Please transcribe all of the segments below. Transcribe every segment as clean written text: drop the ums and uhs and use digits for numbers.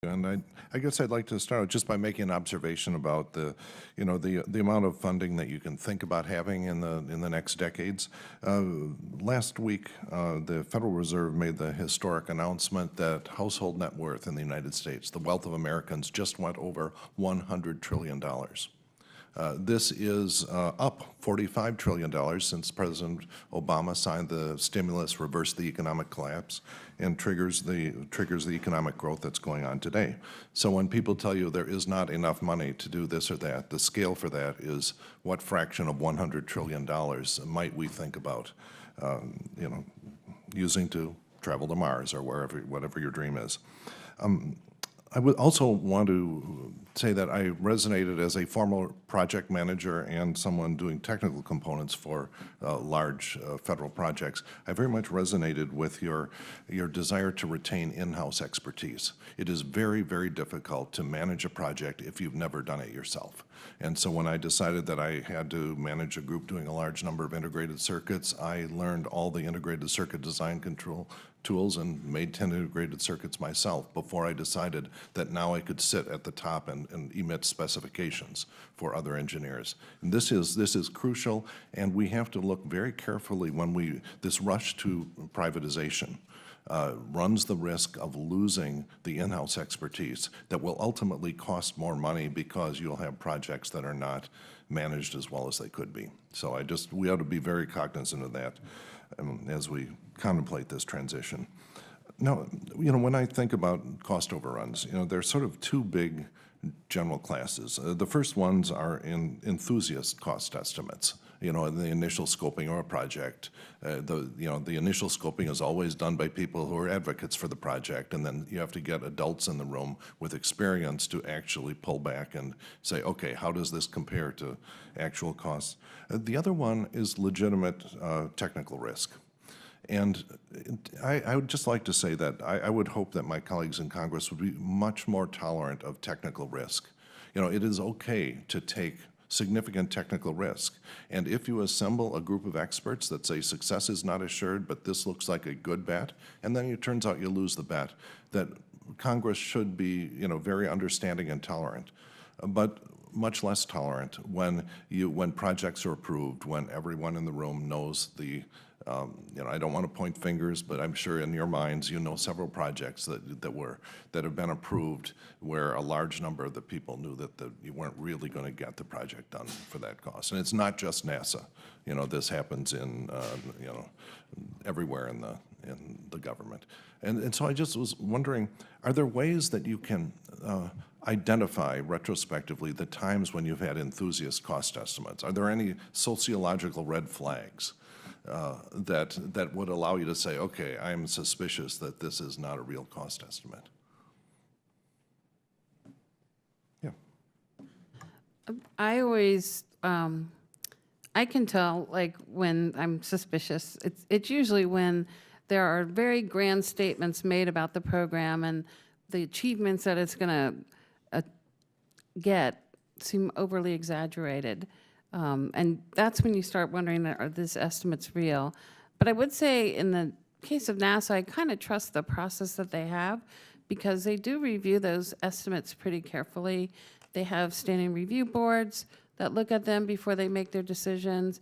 And I guess I'd like to start just by making an observation about the amount of funding that you can think about having in the next decades. Last week, the Federal Reserve made the historic announcement that household net worth in the United States, the wealth of Americans, just went over $100 trillion. This is up $45 trillion since President Obama signed the stimulus, reversed the economic collapse, and triggers the economic growth that's going on today. So when people tell you there is not enough money to do this or that, the scale for that is what fraction of $100 trillion might we think about, using to travel to Mars or whatever your dream is. I would also want to say that I resonated as a former project manager and someone doing technical components for large federal projects. I very much resonated with your desire to retain in-house expertise. It is very, very difficult to manage a project if you've never done it yourself. And so when I decided that I had to manage a group doing a large number of integrated circuits, I learned all the integrated circuit design control tools and made 10 integrated circuits myself before I decided that now I could sit at the top and emit specifications for other engineers. And this is crucial, and we have to look very carefully when this rush to privatization runs the risk of losing the in-house expertise that will ultimately cost more money because you'll have projects that are not managed as well as they could be. So we ought to be very cognizant of that as we contemplate this transition. Now, when I think about cost overruns, there's sort of two big general classes. The first ones are in enthusiast cost estimates. In the initial scoping of a project, the initial scoping is always done by people who are advocates for the project, and then you have to get adults in the room with experience to actually pull back and say, okay, how does this compare to actual costs? The other one is legitimate technical risk. And I would just like to say that I would hope that my colleagues in Congress would be much more tolerant of technical risk. It is okay to take significant technical risk. And if you assemble a group of experts that say success is not assured, but this looks like a good bet, and then it turns out you lose the bet, that Congress should be, very understanding and tolerant, but much less tolerant when projects are approved, when everyone in the room knows I don't want to point fingers, but I'm sure in your minds several projects that have been approved where a large number of the people knew that you weren't really going to get the project done for that cost. And it's not just NASA. This happens in everywhere in the government. And so I just was wondering, are there ways that you can identify retrospectively the times when you've had enthusiast cost estimates? Are there any sociological red flags that would allow you to say, okay, I'm suspicious that this is not a real cost estimate? Yeah. I always, I can tell, like, when I'm suspicious. It's usually when there are very grand statements made about the program and the achievements that it's going to get seem overly exaggerated. And that's when you start wondering, are these estimates real? But I would say in the case of NASA, I kind of trust the process that they have because they do review those estimates pretty carefully. They have standing review boards that look at them before they make their decisions.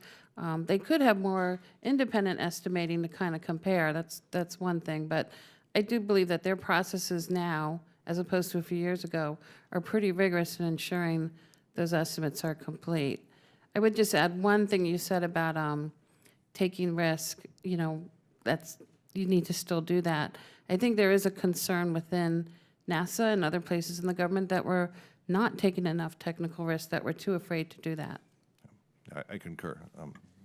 They could have more independent estimating to kind of compare. That's one thing. But I do believe that their processes now, as opposed to a few years ago, are pretty rigorous in ensuring those estimates are complete. I would just add one thing you said about taking risk. You need to still do that. I think there is a concern within NASA and other places in the government that we're not taking enough technical risk, that we're too afraid to do that. I concur.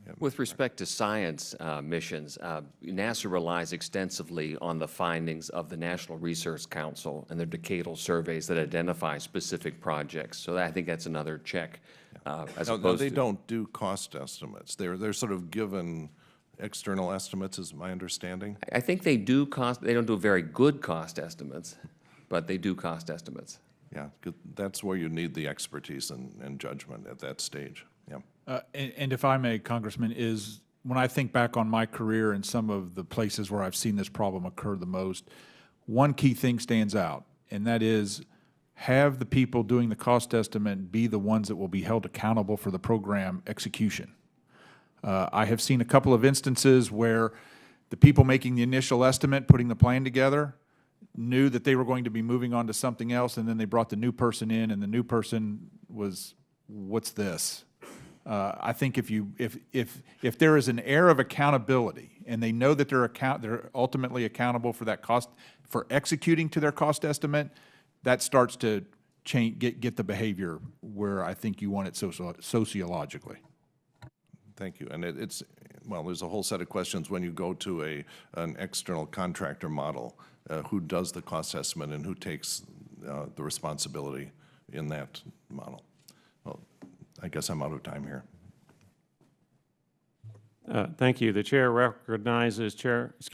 Yeah. With respect to science missions, NASA relies extensively on the findings of the National Research Council and their decadal surveys that identify specific projects. So I think that's another check. No, they don't do cost estimates. They're sort of given external estimates, is my understanding. I think they do they don't do very good cost estimates, but they do cost estimates. Yeah, that's where you need the expertise and judgment at that stage. Yeah. And if I may, Congressman, when I think back on my career and some of the places where I've seen this problem occur the most, one key thing stands out, and that is have the people doing the cost estimate be the ones that will be held accountable for the program execution. I have seen a couple of instances where the people making the initial estimate, putting the plan together, knew that they were going to be moving on to something else, and then they brought the new person in, and the new person was, what's this? I think if there is an air of accountability, and they know that they're ultimately accountable for that cost, for executing to their cost estimate, that starts to change, get the behavior where I think you want it sociologically. Thank you. And well, there's a whole set of questions when you go to an external contractor model. Who does the cost estimate and who takes the responsibility in that model? Well, I guess I'm out of time here. Thank you. The chair recognizes